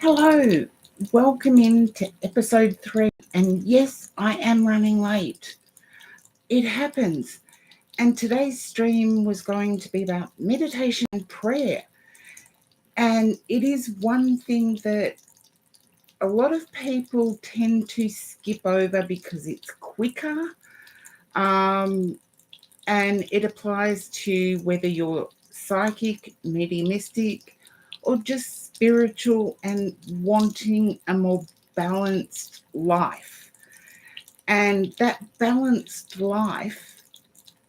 Hello, welcome into episode 3. And yes, I am running late. It happens. And today's stream was going to be about meditation and prayer. And it is one thing that a lot of people tend to skip over because it's quicker. And it applies to whether you're psychic, mediumistic, or just spiritual and wanting a more balanced life. And that balanced life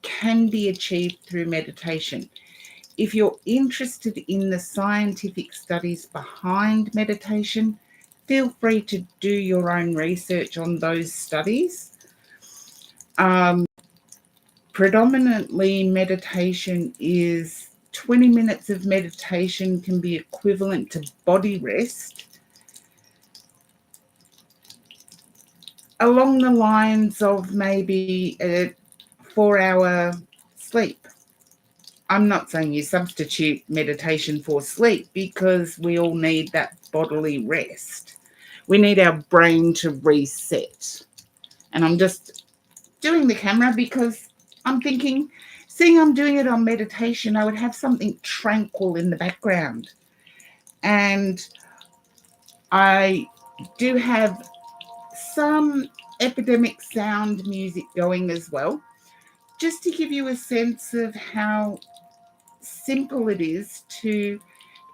can be achieved through meditation. If you're interested in the scientific studies behind meditation, feel free to do your own research on those studies. Predominantly, meditation is 20 minutes of meditation can be equivalent to body rest, along the lines of maybe a 4-hour sleep. I'm not saying you substitute meditation for sleep, because we all need that bodily rest. We need our brain to reset. And I'm just doing the camera because I'm thinking, seeing I'm doing it on meditation, I would have something tranquil in the background. And I do have some epidemic sound music going as well, just to give you a sense of how simple it is to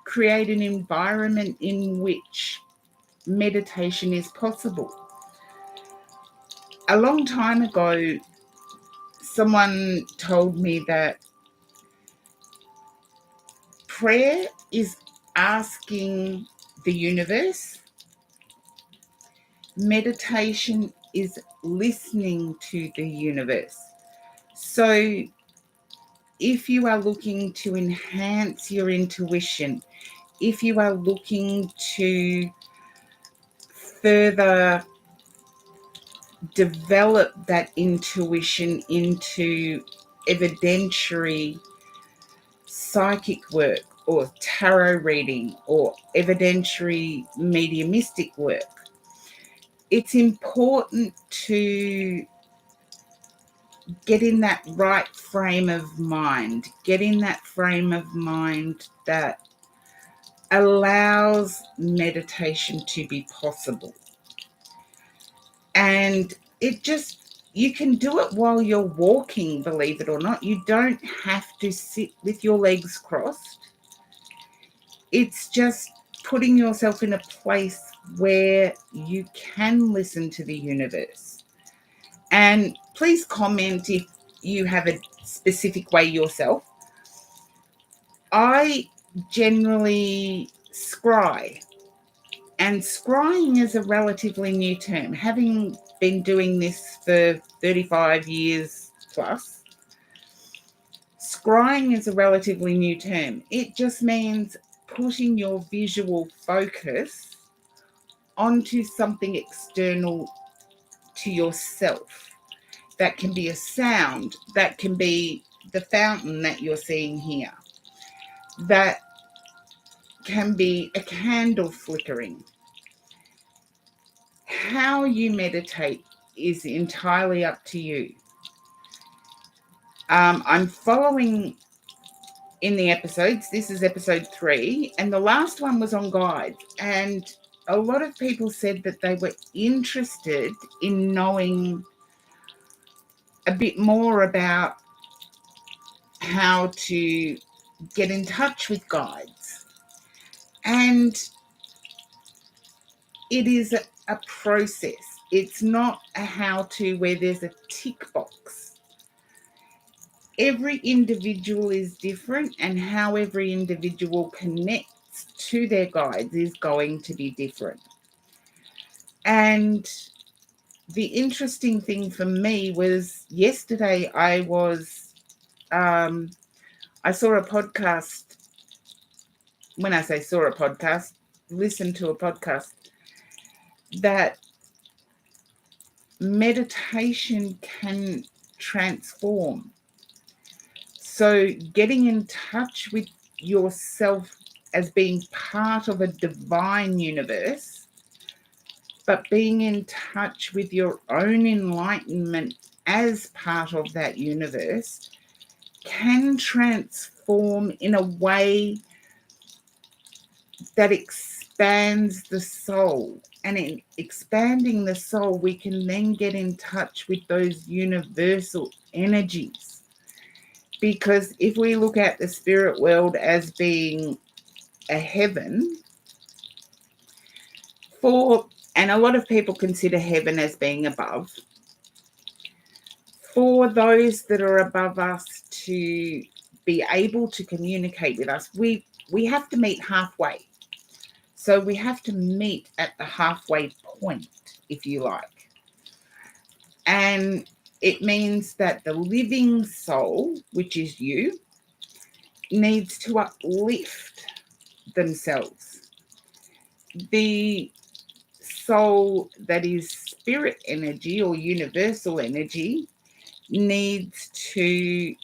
create an environment in which meditation is possible. A long time ago, someone told me that prayer is asking the universe, meditation is listening to the universe. So if you are looking to enhance your intuition, if you are looking to further develop that intuition into evidentiary psychic work or tarot reading or evidentiary mediumistic work, it's important to get in that right frame of mind, get in that frame of mind that allows meditation to be possible. And you can do it while you're walking, believe it or not. You don't have to sit with your legs crossed. It's just putting yourself in a place where you can listen to the universe. And please comment if you have a specific way yourself. I generally scry. And scrying is a relatively new term. Having been doing this for 35 years plus, scrying is a relatively new term. It just means putting your visual focus onto something external to yourself. That can be a sound, that can be the fountain that you're seeing here, that can be a candle flickering. How you meditate is entirely up to you. I'm following in the episodes. This is episode 3, and the last one was on guides. And a lot of people said that they were interested in knowing a bit more about how to get in touch with guides. And it is a process. It's not a how-to where there's a tick box. Every individual is different, and how every individual connects to their guides is going to be different. And the interesting thing for me was yesterday I saw a podcast. When I say saw a podcast, listened to a podcast that meditation can transform. So getting in touch with yourself as being part of a divine universe, but being in touch with your own enlightenment as part of that universe can transform in a way that expands the soul. And in expanding the soul, we can then get in touch with those universal energies. Because if we look at the spirit world as being a heaven, and a lot of people consider heaven as being above, for those that are above us to be able to communicate with us, we have to meet halfway. So we have to meet at the halfway point, if you like. And it means that the living soul, which is you, needs to uplift themselves. The soul that is spirit energy or universal energy needs to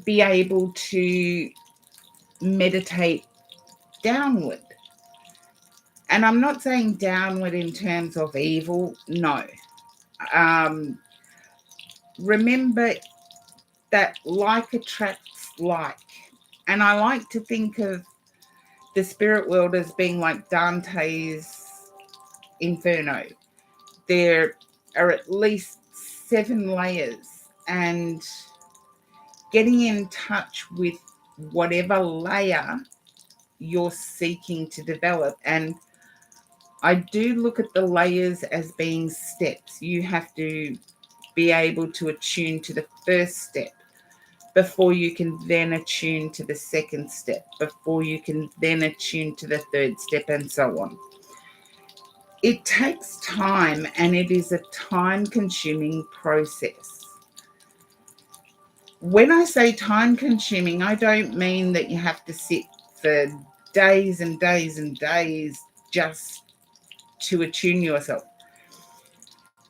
be able to meditate downward. And I'm not saying downward in terms of evil, no. Remember that like attracts like. And I like to think of the spirit world as being like Dante's Inferno. There are at least 7 layers, and getting in touch with whatever layer you're seeking to develop. And I do look at the layers as being steps. You have to be able to attune to the first step before you can then attune to the second step, before you can then attune to the third step, and so on. It takes time, and it is a time-consuming process. When I say time-consuming, I don't mean that you have to sit for days and days and days just to attune yourself.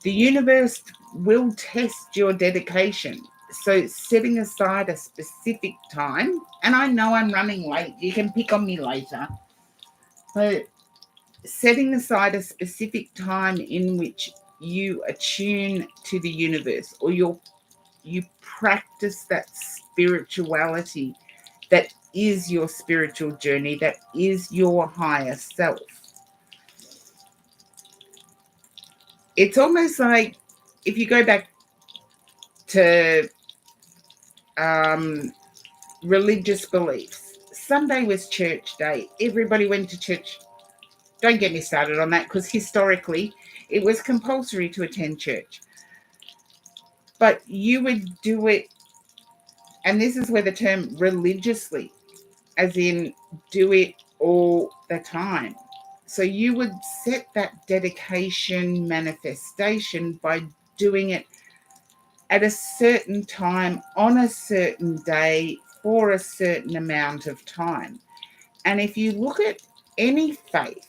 The universe will test your dedication. So setting aside a specific time, and I know I'm running late, you can pick on me later, but setting aside a specific time in which you attune to the universe, or you practice that spirituality that is your spiritual journey, that is your higher self. It's almost like if you go back to religious beliefs. Sunday was church day. Everybody went to church. Don't get me started on that, because historically it was compulsory to attend church. But you would do it, and this is where the term religiously, as in do it all the time. So you would set that dedication manifestation by doing it at a certain time, on a certain day, for a certain amount of time. And if you look at any faith,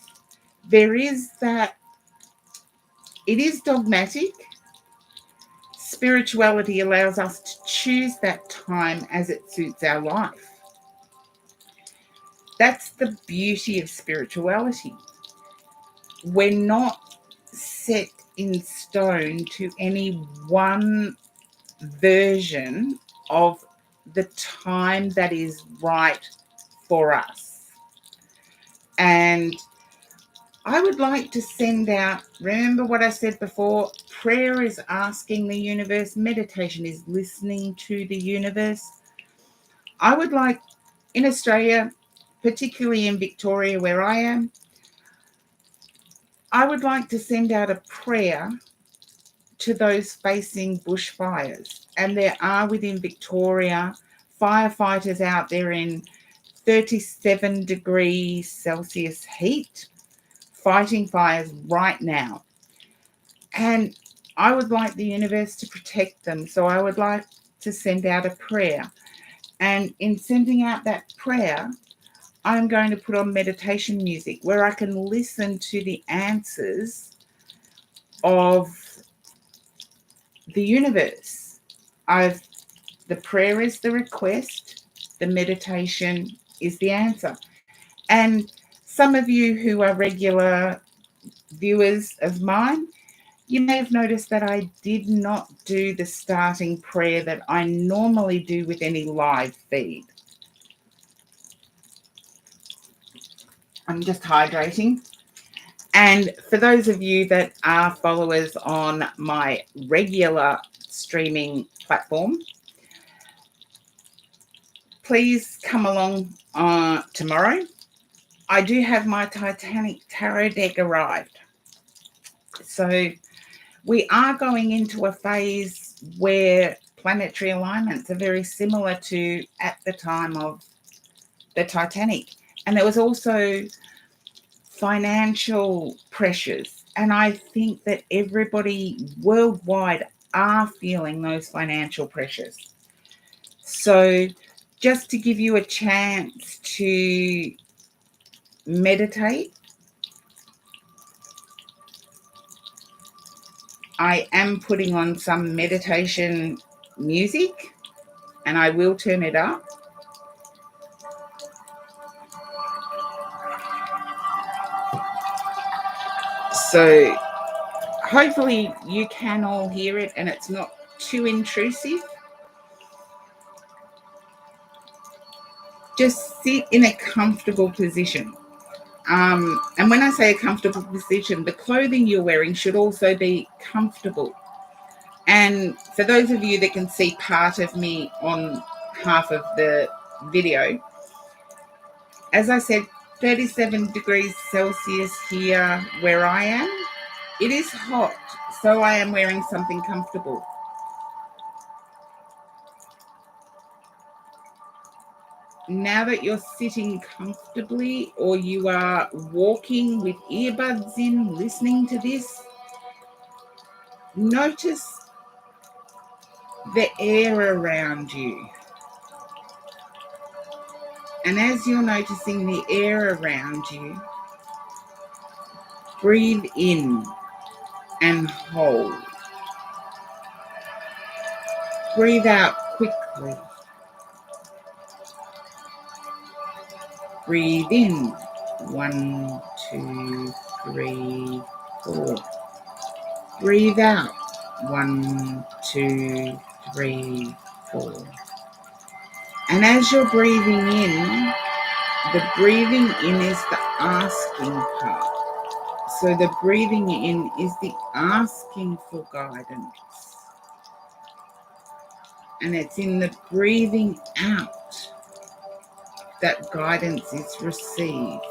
there is that, it is dogmatic. Spirituality allows us to choose that time as it suits our life. That's the beauty of spirituality. We're not set in stone to any one version of the time that is right for us. And I would like to send out, remember what I said before, prayer is asking the universe, meditation is listening to the universe. I would like, in Australia, particularly in Victoria where I am, I would like to send out a prayer to those facing bushfires. And there are within Victoria firefighters out there in 37 degrees Celsius heat, fighting fires right now. And I would like the universe to protect them. So I would like to send out a prayer. And in sending out that prayer, I'm going to put on meditation music where I can listen to the answers of the universe. The prayer is the request, the meditation is the answer. And some of you who are regular viewers of mine, you may have noticed that I did not do the starting prayer that I normally do with any live feed. I'm just hydrating. And for those of you that are followers on my regular streaming platform, please come along tomorrow. I do have my Titanic tarot deck arrived. So we are going into a phase where planetary alignments are very similar to at the time of the Titanic. And there was also financial pressures. And I think that everybody worldwide are feeling those financial pressures. So just to give you a chance to meditate, I am putting on some meditation music, and I will turn it up. So hopefully you can all hear it and it's not too intrusive. Just sit in a comfortable position. And when I say a comfortable position, the clothing you're wearing should also be comfortable. And for those of you that can see part of me on half of the video, as I said, 37 degrees Celsius here where I am. It is hot, so I am wearing something comfortable. Now that you're sitting comfortably or you are walking with earbuds in, listening to this, notice the air around you. And as you're noticing the air around you, breathe in and hold. Breathe out quickly. Breathe in. 1, 2, 3, 4. Breathe out. 1, 2, 3, 4. And as you're breathing in, the breathing in is the asking part. So the breathing in is the asking for guidance. And it's in the breathing out that guidance is received.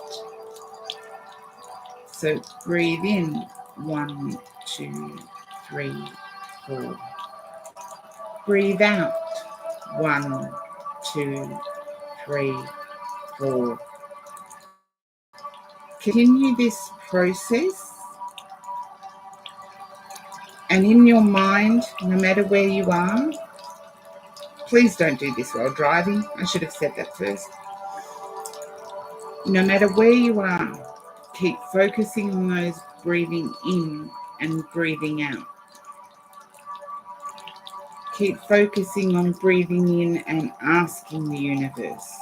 So breathe in. 1, 2, 3, 4. Breathe out. 1, 2, 3, 4. Continue this process. And in your mind, no matter where you are, please don't do this while driving. I should have said that first. No matter where you are, keep focusing on those breathing in and breathing out. Keep focusing on breathing in and asking the universe.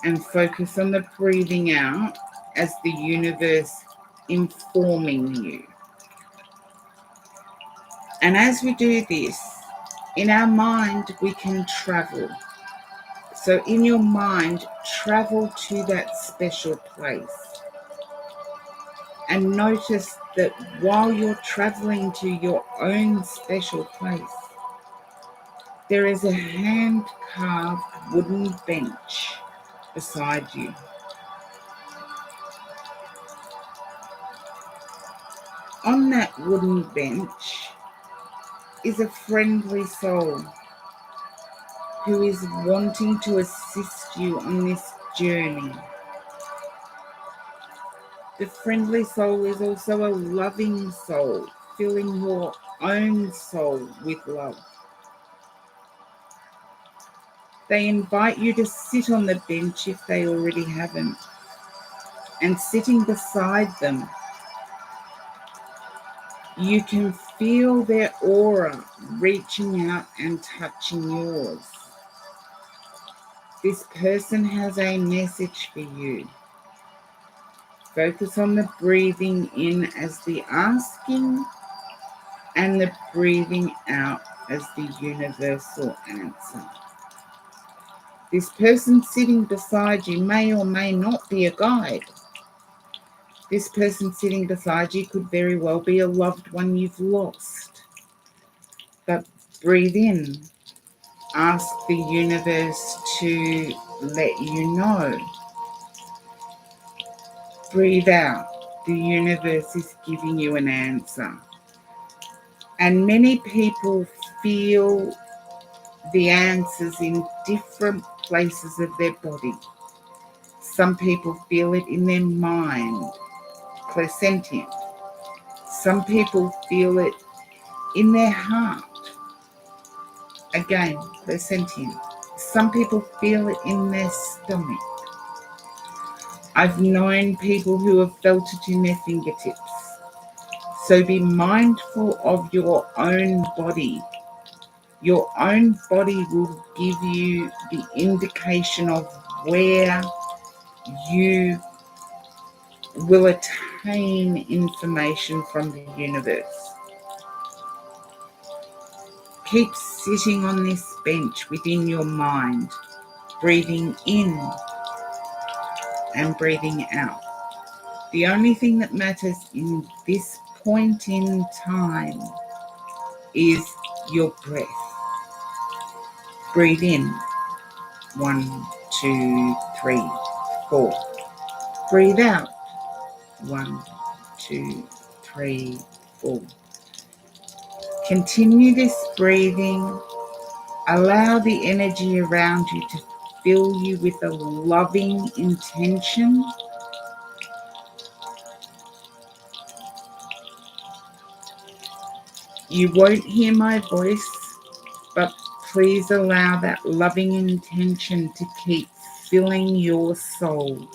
And focus on the breathing out as the universe informing you. And as we do this, in our mind, we can travel. So in your mind, travel to that special place. And notice that while you're traveling to your own special place, there is a hand-carved wooden bench beside you. On that wooden bench is a friendly soul who is wanting to assist you on this journey. The friendly soul is also a loving soul, filling your own soul with love. They invite you to sit on the bench if they already haven't. And sitting beside them, you can feel their aura reaching out and touching yours. This person has a message for you. Focus on the breathing in as the asking and the breathing out as the universal answer. This person sitting beside you may or may not be a guide. This person sitting beside you could very well be a loved one you've lost. But breathe in. Ask the universe to let you know. Breathe out. The universe is giving you an answer. And many people feel the answers in different places of their body. Some people feel it in their mind, clairsentient. Some people feel it in their heart, again, clairsentient. Some people feel it in their stomach. I've known people who have felt it in their fingertips. So be mindful of your own body. Your own body will give you the indication of where you will attain information from the universe. Keep sitting on this bench within your mind, breathing in and breathing out. The only thing that matters in this point in time is your breath. Breathe in, 1, 2, 3, 4. Breathe out, 1, 2, 3, 4. Continue this breathing. Allow the energy around you to fill you with a loving intention. You won't hear my voice, but please allow that loving intention to keep filling your soul.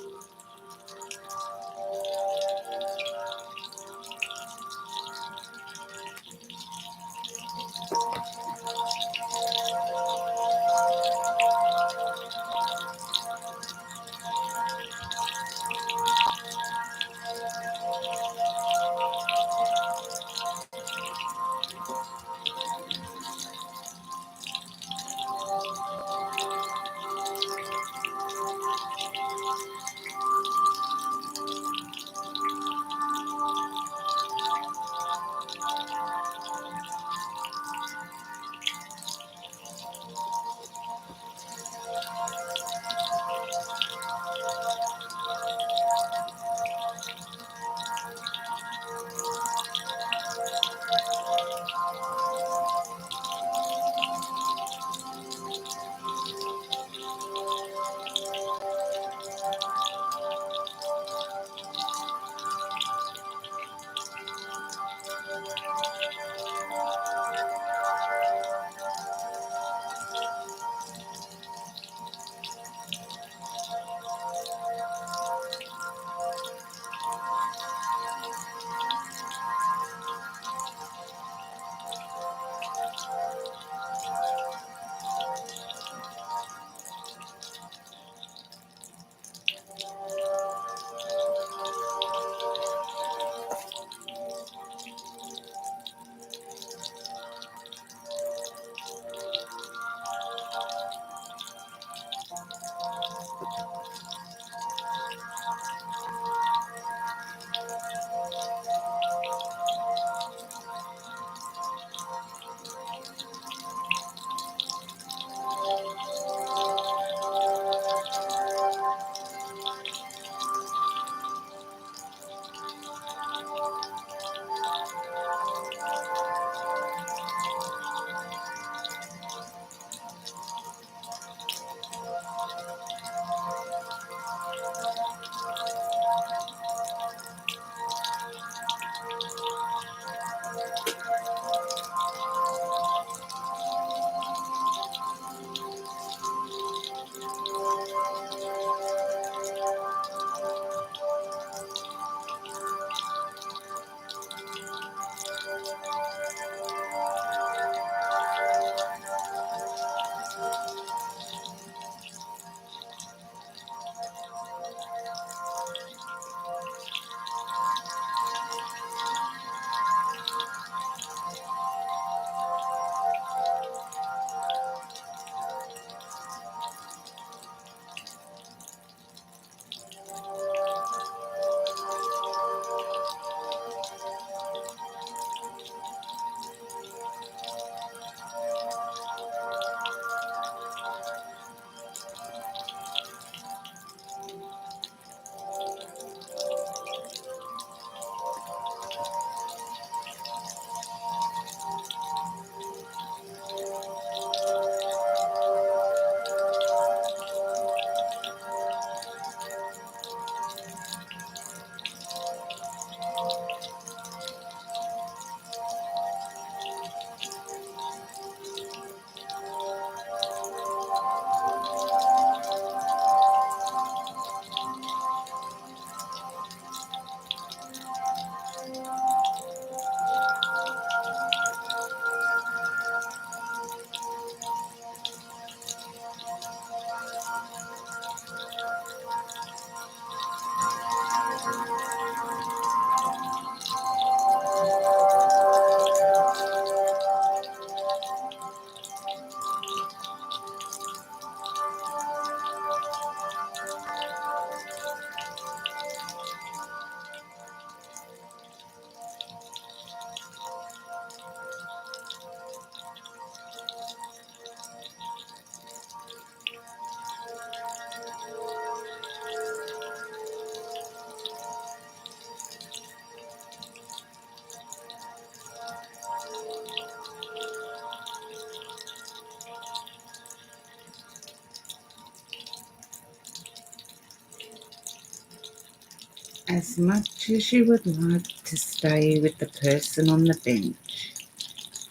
As much as you would like to stay with the person on the bench,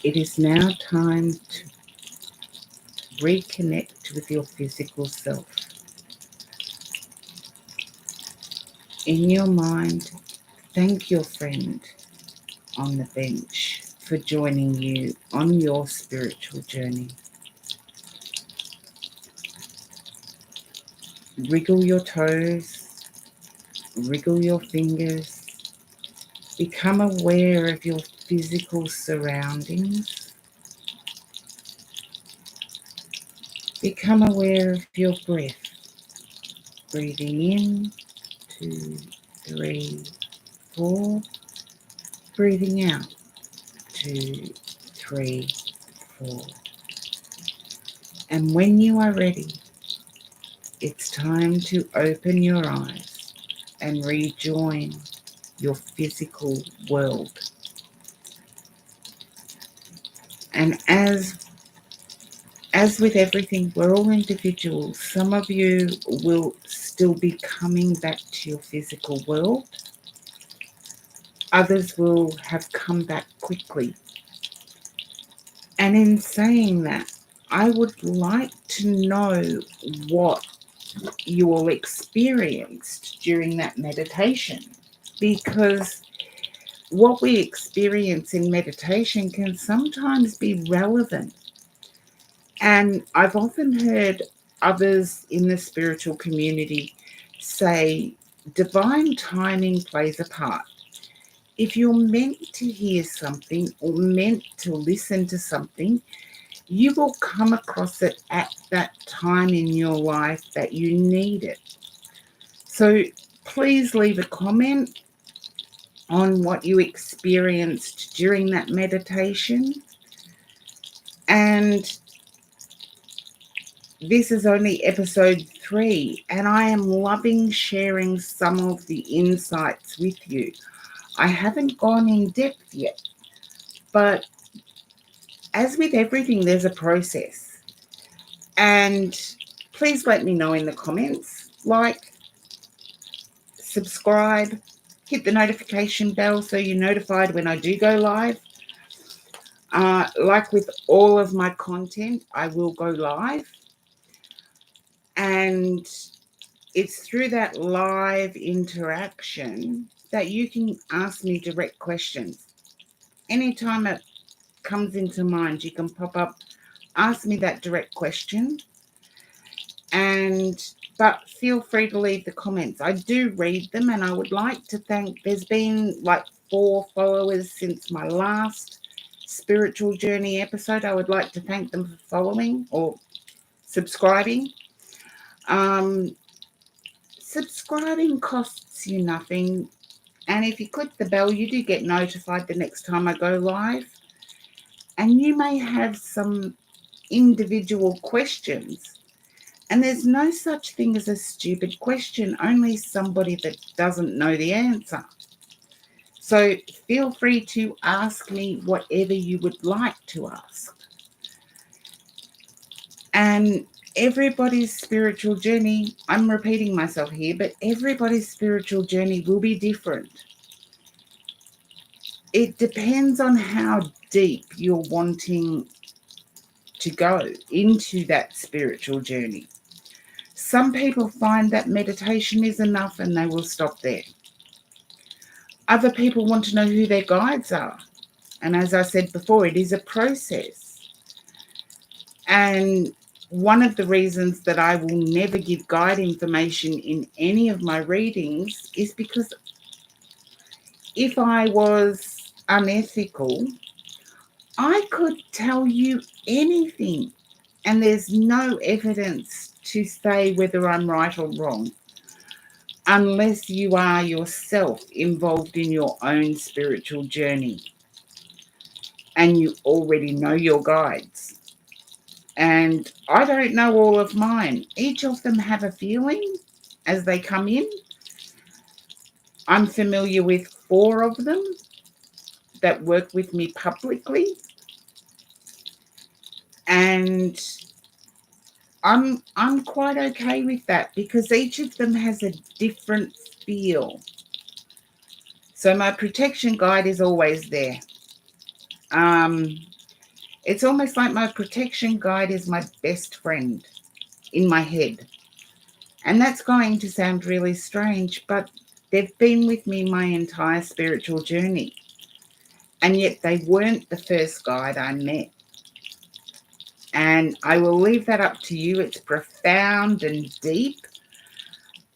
it is now time to reconnect with your physical self. In your mind, thank your friend on the bench for joining you on your spiritual journey. Wriggle your toes, wriggle your fingers, become aware of your physical surroundings, become aware of your breath. Breathing in, 2, 3, 4. Breathing out, 2, 3, 4. And when you are ready, it's time to open your eyes and rejoin your physical world. And as with everything, we're all individuals. Some of you will still be coming back to your physical world. Others will have come back quickly. And in saying that, I would like to know what you all experienced during that meditation, because what we experience in meditation can sometimes be relevant. And I've often heard others in the spiritual community say divine timing plays a part. If you're meant to hear something or meant to listen to something, you will come across it at that time in your life that you need it. So please leave a comment on what you experienced during that meditation. And this is only episode 3, and I am loving sharing some of the insights with you. I haven't gone in depth yet, but as with everything, there's a process. And please let me know in the comments, like, subscribe, hit the notification bell so you're notified when I do go live. Like with all of my content, I will go live. And it's through that live interaction that you can ask me direct questions. Anytime it comes into mind, you can pop up, ask me that direct question. But feel free to leave the comments. I do read them, and I would like to thank, there's been like 4 followers since my last spiritual journey episode. I would like to thank them for following or subscribing. Subscribing costs you nothing, and if you click the bell, you do get notified the next time I go live. And you may have some individual questions, and there's no such thing as a stupid question, only somebody that doesn't know the answer. So feel free to ask me whatever you would like to ask. And everybody's spiritual journey, I'm repeating myself here, but everybody's spiritual journey will be different. It depends on how deep you're wanting to go into that spiritual journey. Some people find that meditation is enough and they will stop there. Other people want to know who their guides are. And as I said before, it is a process. And one of the reasons that I will never give guide information in any of my readings is because if I was unethical, I could tell you anything, and there's no evidence to say whether I'm right or wrong, unless you are yourself involved in your own spiritual journey and you already know your guides. And I don't know all of mine. Each of them have a feeling as they come in. I'm familiar with 4 of them that work with me publicly. And I'm quite okay with that because each of them has a different feel. So my protection guide is always there. It's almost like my protection guide is my best friend in my head. And that's going to sound really strange, but they've been with me my entire spiritual journey. And yet they weren't the first guide I met. And I will leave that up to you. It's profound and deep.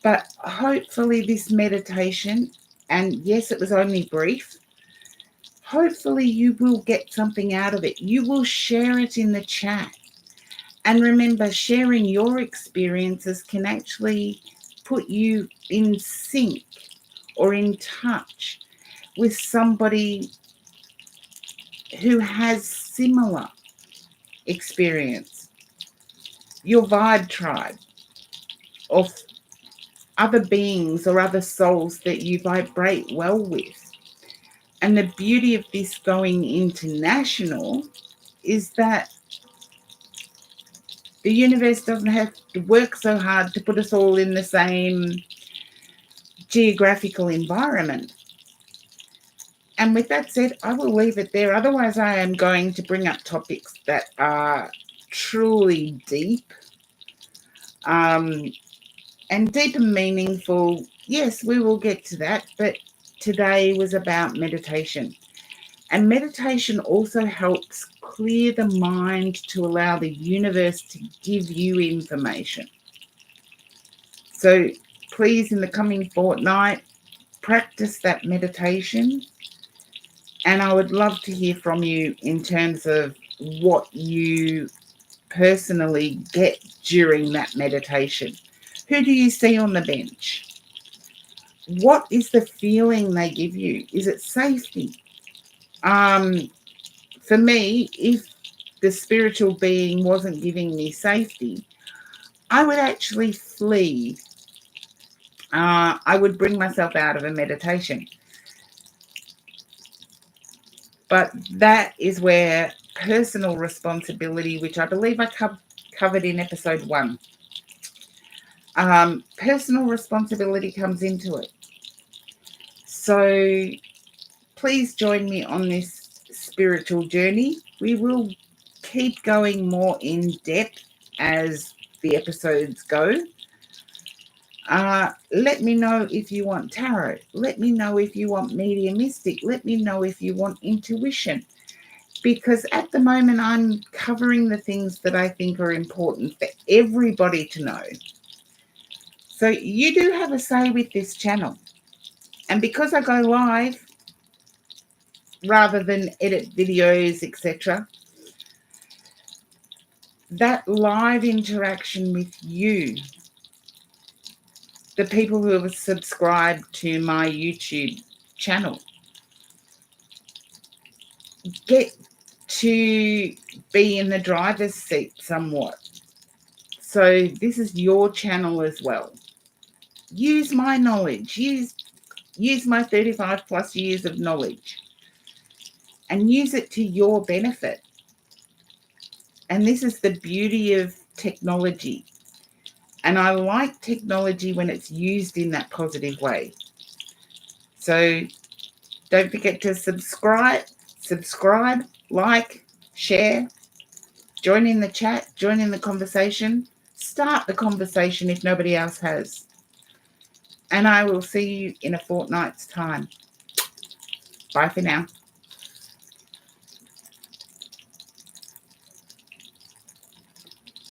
But hopefully, this meditation, and yes, it was only brief, hopefully, you will get something out of it. You will share it in the chat. And remember, sharing your experiences can actually put you in sync or in touch with somebody who has similar experience, your vibe tribe, or other beings or other souls that you vibrate well with. And the beauty of this going international is that the universe doesn't have to work so hard to put us all in the same geographical environment. And with that said, I will leave it there. Otherwise, I am going to bring up topics that are truly deep and deep and meaningful. Yes, we will get to that. But today was about meditation. And meditation also helps clear the mind to allow the universe to give you information. So please, in the coming fortnight, practice that meditation. And I would love to hear from you in terms of what you personally get during that meditation. Who do you see on the bench? What is the feeling they give you? Is it safety? For me, if the spiritual being wasn't giving me safety, I would actually flee. I would bring myself out of a meditation. But that is where personal responsibility, which I believe I covered in episode 1, personal responsibility comes into it. So please join me on this spiritual journey. We will keep going more in depth as the episodes go. Let me know if you want tarot. Let me know if you want mediumistic. Let me know if you want intuition. Because at the moment, I'm covering the things that I think are important for everybody to know. So you do have a say with this channel. And because I go live rather than edit videos, etc., that live interaction with you, the people who have subscribed to my YouTube channel, get to be in the driver's seat somewhat. So this is your channel as well. Use my knowledge. Use my 35 plus years of knowledge and use it to your benefit. And this is the beauty of technology. And I like technology when it's used in that positive way. So don't forget to subscribe, like, share, join in the chat, join in the conversation, start the conversation if nobody else has. And I will see you in a fortnight's time. Bye for now.